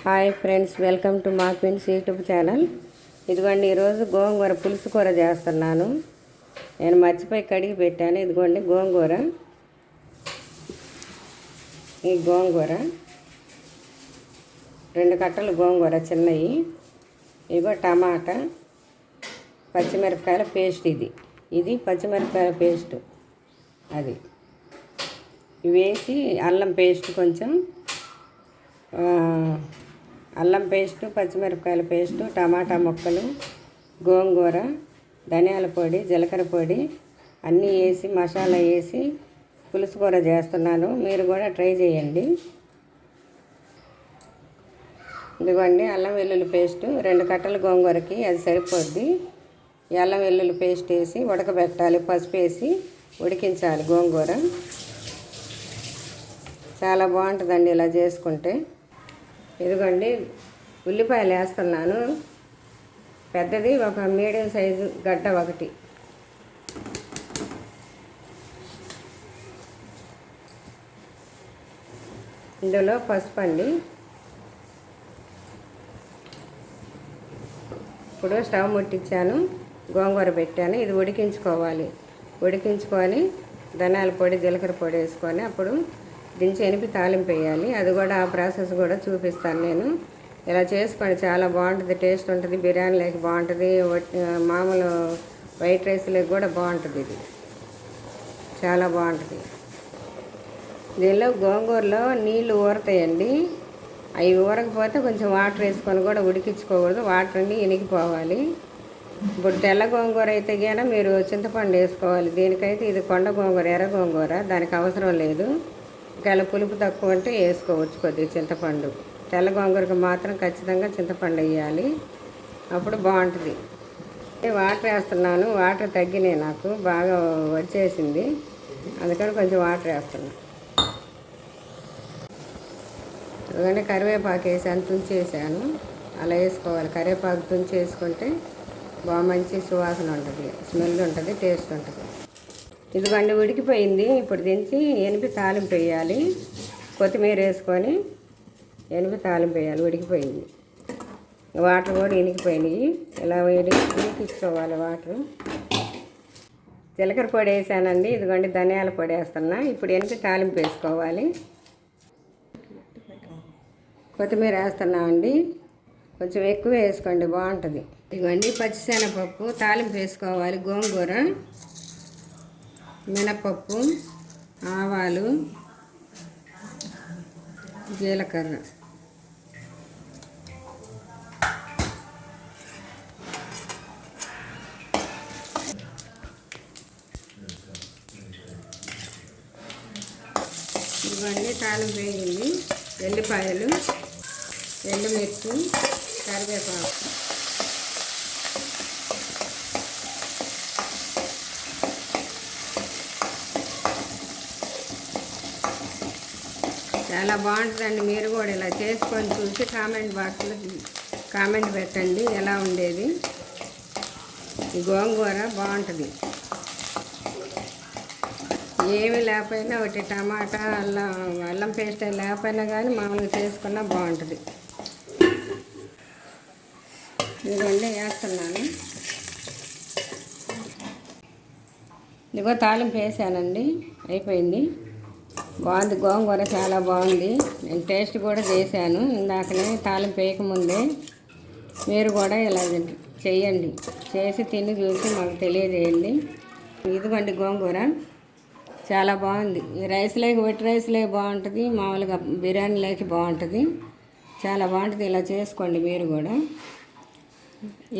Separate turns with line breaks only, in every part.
Hi friends, welcome to మా queens YouTube channel. ఇదిగోండి, ఈరోజు గోంగూర పులుసు కూర చేస్తున్నాను. నేను మర్చిపోయి కడిగి పెట్టాను. ఇదిగోండి గోంగూర. ఈ గోంగూర 2 కట్టలు గోంగూర చిన్నవి. ఇగో టమాటా, పచ్చిమిరపకాయల పేస్ట్. ఇది పచ్చిమిరపకాయల పేస్ట్. అది వేసి అల్లం పేస్ట్, కొంచెం అల్లం పేస్టు, పచ్చిమిరపకాయల పేస్టు, టమాటా ముక్కలు, గోంగూర, ధనియాల పొడి, జీలకర్ర పొడి అన్నీ వేసి మసాలా వేసి పులుసు కూర చేస్తున్నాను. మీరు కూడా ట్రై చేయండి. ఇదిగోండి అల్లం వెల్లుల్లి పేస్టు 2 కట్టలు గోంగూరకి అది సరిపోద్ది. ఈ అల్లం వెల్లుల్లి పేస్ట్ వేసి ఉడకబెట్టాలి. పసుపు వేసి ఉడికించాలి గోంగూర. చాలా బాగుంటుందండి ఇలా చేసుకుంటే. ఇదిగోండి ఉల్లిపాయలు వేస్తున్నాను. పెద్దది ఒక మీడియం సైజు గడ్డ ఒకటి. ఇందులో పసుపు అండి. ఇప్పుడు స్టవ్ ముట్టించాను, గోంగూర పెట్టాను. ఇది ఉడికించుకోవాలి. ఉడికించుకొని ధనియాల పొడి, జీలకర్ర పొడి వేసుకొని అప్పుడు దించి ఎనిపి తాలింపు వేయాలి. అది కూడా ఆ ప్రాసెస్ కూడా చూపిస్తాను నేను. ఇలా చేసుకోండి, చాలా బాగుంటుంది, టేస్ట్ ఉంటుంది. బిర్యానీలోకి బాగుంటుంది, మామూలు వైట్ రైస్లోకి కూడా బాగుంటుంది. ఇది చాలా బాగుంటుంది. దీనిలో గోంగూరలో నీళ్ళు ఊరతాయండి. అవి ఊరకపోతే కొంచెం వాటర్ వేసుకొని కూడా ఉడికించుకోకూడదు. వాటర్ అన్నీ ఇనికిపోవాలి. ఇప్పుడు తెల్ల గోంగూర అయితే కానీ మీరు చింతపండు వేసుకోవాలి. దీనికైతే ఇది కొండ గోంగూర, ఎర్ర గోంగూర, దానికి అవసరం లేదు. ఒకవేళ పులుపు తక్కువ అంటే వేసుకోవచ్చు కొద్దిగా చింతపండు. తెల్ల గోంగూరకి మాత్రం ఖచ్చితంగా చింతపండు వేయాలి, అప్పుడు బాగుంటుంది. వాటర్ వేస్తున్నాను. వాటర్ తగ్గినాయి, నాకు బాగా వచ్చేసింది, అందుకని కొంచెం వాటర్ వేస్తున్నాను. ఎందుకంటే కరివేపాకు వేసాను, తుంచేసాను. అలా వేసుకోవాలి. కరివేపాకు తుంచి వేసుకుంటే బాగా మంచి సువాసన ఉంటుంది, స్మెల్ ఉంటుంది, టేస్ట్ ఉంటుంది. ఇదిగోండి ఉడికిపోయింది. ఇప్పుడు దించి ఎనిపి తాలింపు వేయాలి. కొత్తిమీర వేసుకొని ఎనిపి తాలింపు వేయాలి. ఉడికిపోయింది. వాటర్ కూడా ఇనికిపోయినాయి. ఇలా ఉడికించుకోవాలి వాటర్. జీలకర్ర పొడి వేసానండి. ఇదిగోండి ధనియాల పొడి వేస్తున్నా. ఇప్పుడు ఎనిపి తాలింపు వేసుకోవాలి. కొత్తిమీర వేస్తున్నామండి. కొంచెం ఎక్కువ వేసుకోండి, బాగుంటుంది. ఇదిగోండి పచ్చిశనగపప్పు తాలింపు వేసుకోవాలి. గోంగూర, మినపప్పు, ఆవాలు, జీలకర్ర, ఇవన్నీ తాలింపు వేయింది. ఎల్లిపాయలు, ఎండుమిర్చి, కరివేపాకు. చాలా బాగుంటుందండి. మీరు కూడా ఇలా చేసుకొని చూసి కామెంట్ బాక్స్లో కామెంట్ పెట్టండి ఎలా ఉండేది. ఈ గోంగూర బాగుంటుంది. ఏమీ లేకపోయినా ఒకటి టమాటా, అల్లం పేస్ట్ లేకపోయినా కానీ మామూలుగా చేసుకున్నా బాగుంటుంది. ఇదిగోండి వేస్తున్నాను. ఇదిగో తాలింపు వేసానండి, అయిపోయింది. బాగుంది గోంగూర, చాలా బాగుంది. నేను టేస్ట్ కూడా చేశాను ఇందాకనే తాలింపు వేయకముందే. మీరు కూడా ఇలా చేయండి, చేసి తిని చూసి మాకు తెలియజేయండి. ఇదిగోండి గోంగూర చాలా బాగుంది. ఈ రైస్లోకి, వట్టి రైస్లోకి బాగుంటుంది, మామూలుగా బిర్యానీలోకి బాగుంటుంది. చాలా బాగుంటుంది. ఇలా చేసుకోండి మీరు కూడా.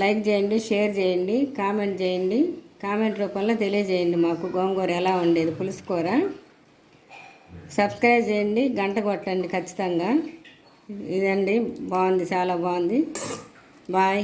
లైక్ చేయండి, షేర్ చేయండి, కామెంట్ చేయండి. కామెంట్ రూపంలో తెలియజేయండి మాకు గోంగూర ఎలా ఉండేది, పులుసు కూర. సబ్స్క్రైబ్ చేయండి, గంట కొట్టండి ఖచ్చితంగా. ఇదండి బాగుంది, చాలా బాగుంది. బాయ్.